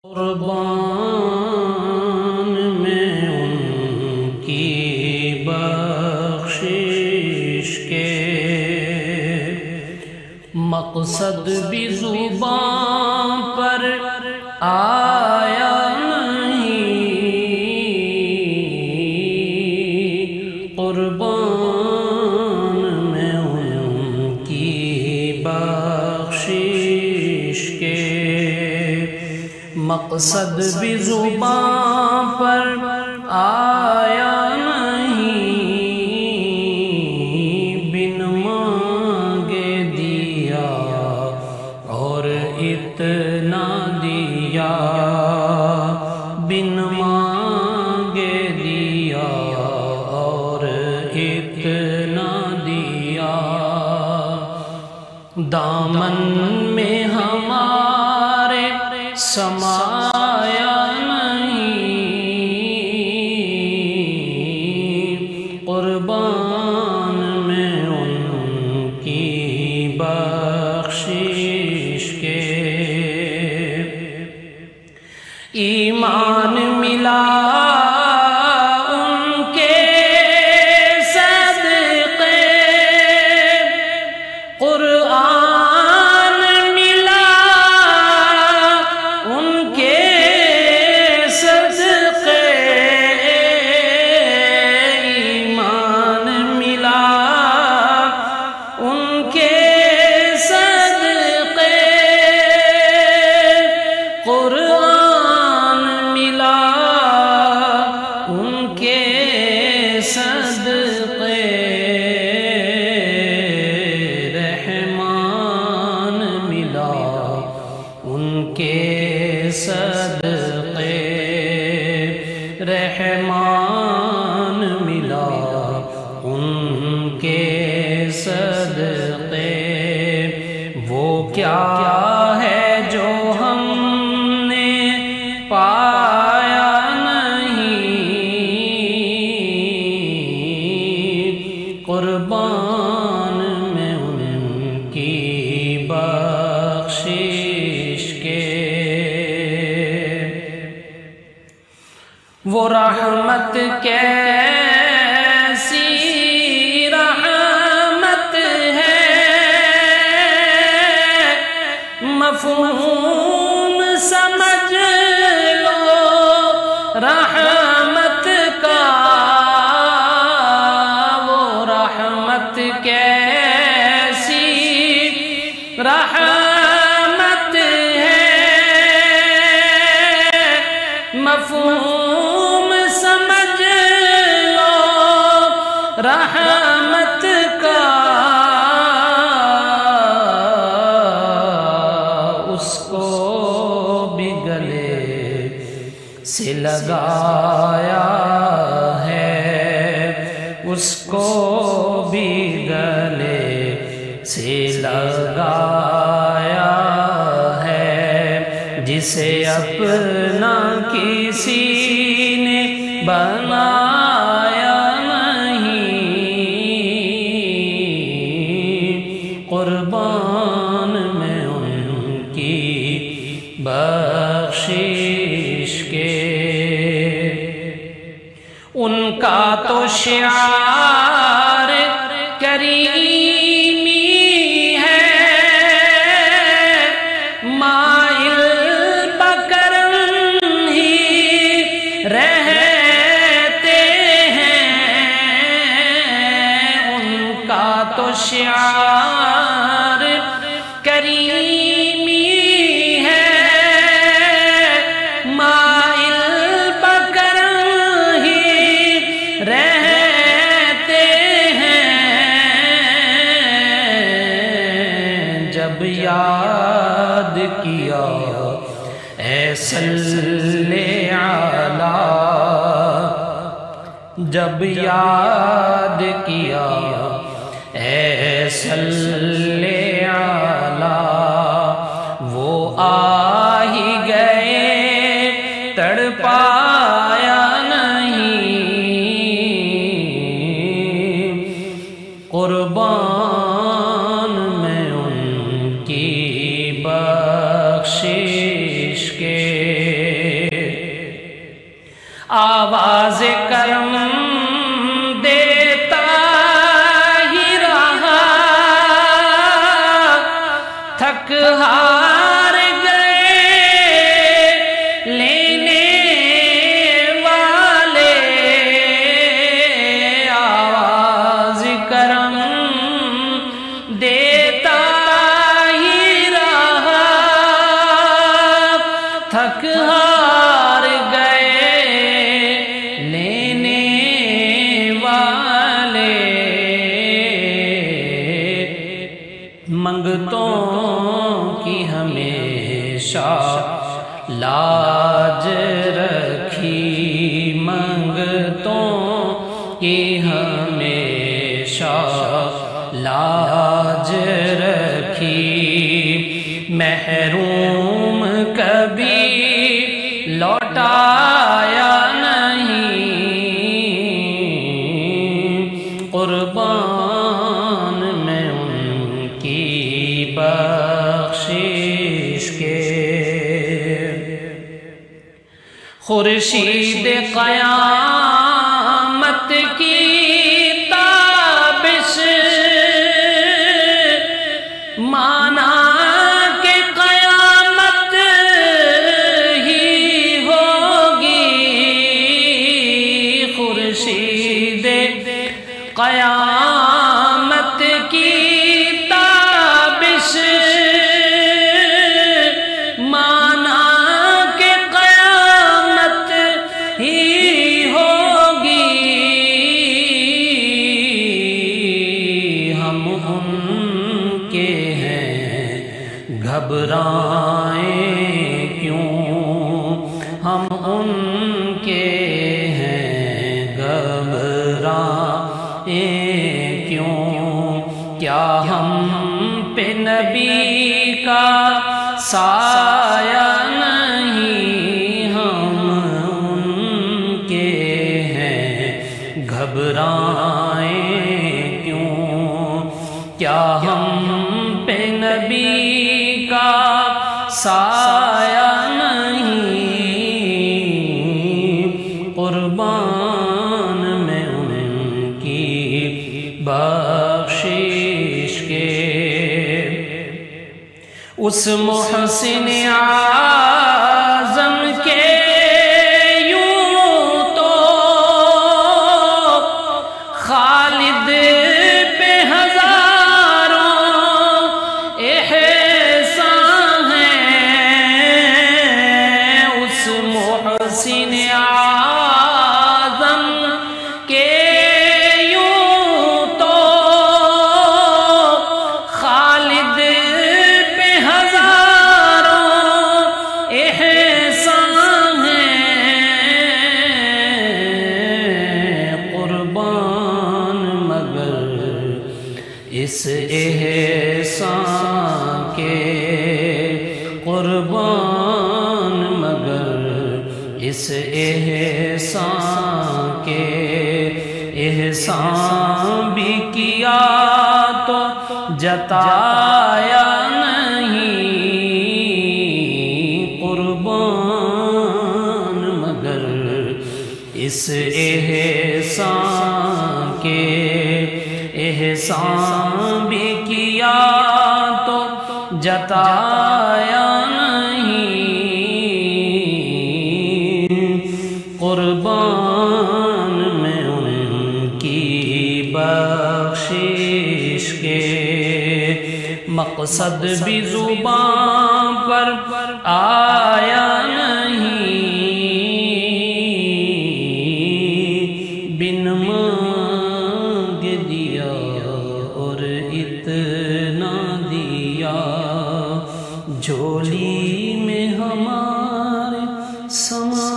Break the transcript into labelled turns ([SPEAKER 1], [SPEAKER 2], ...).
[SPEAKER 1] قربان میں ان کی بخشش کے مقصد بھی زبان پر آیا نہیں، قربان میں ان کی بخشش کے مقصد بھی زبان پر آیا نہیں، بن مانگے دیا اور اتنا دیا، بن مانگے دیا اور اتنا دیا، دامن میں ہمارے سمایا نہیں، قربان میں ان کی بخشش کے ایمان ملا ان کے صدقے، قرآن ملا ان کے صدقے، ایمان ملا ان کے صدقے، قرآن ملا ان کے صدقے، رحمان ملا ان کے صدقے، رحمان ملا ان کے صدقے، وہ کیا ہے جو ہم نے پایا نہیں، قربان میں ان کی بخشش کے وہ رحمت کیسی رحمت ہے، مفہوم سمجھ لو رحمت کا، وہ رحمت کیسی رحمت ہے، مفہوم سمجھ لو رحمت کا، اس کو بھی گلے سے لگایا ہے، اس کو بھی گلے سے لگایا ہے، جسے اپنا کسی نے بنایا نہیں، قربان میں ان کی بخشش کے ان کا تو شعار کریمی ہے، مائل بکرم ہی رہتے ہیں، ان کا تو شعار کریمی ہے، مائل بکرم ہی رہتے ہیں، جب یاد کیا اے صلی علی، جب یاد کیا اے صلی علی، وہ آ ہی گئے تڑپایا نہیں، قربان میں ان کی بخشش کے منگتوں کی ہمیشہ لاج رکھی، منگتوں کی ہمیشہ لاج رکھی، محروم کبھی لوٹایا نہیں، قربان میں ان کی بخشش کے، خورشید قیامت کی تابش مانا کہ قیامت ہی ہوگی، خورشید قیامت کی تابش مانا کہ قیامت ہی ہوگی، ہم ان کے ہیں گھبرائیں کیوں، ہم ان کے ہیں گھبرائیں کیوں، کیا ہم پہ نبی کا سایہ نہیں، ہم ان کے ہیں گھبرائیں کیوں، کیا ہم پہ نبی کا سایہ نہیں، قربان میں ان کی بخشش کے، اس محسن اعظم کے یوں تو خالد پہ ہزاروں احسان ہیں، اس محسن اعظم کے یوں تو خالد پہ ہزاروں احسان ہیں، قربان مگر اس احسان کے، قربان مگر اس احسان کے، احسان بھی کیا تو جتایا نہیں، قربان مگر اس احسان کے، احسان بھی کیا تو جتایا نہیں، قربان میں ان کی بخشش کے، مقصد بھی زبان پر آیا نہیں، بن مانگ دیا اور اتنا دیا، جھولی میں ہمارے سما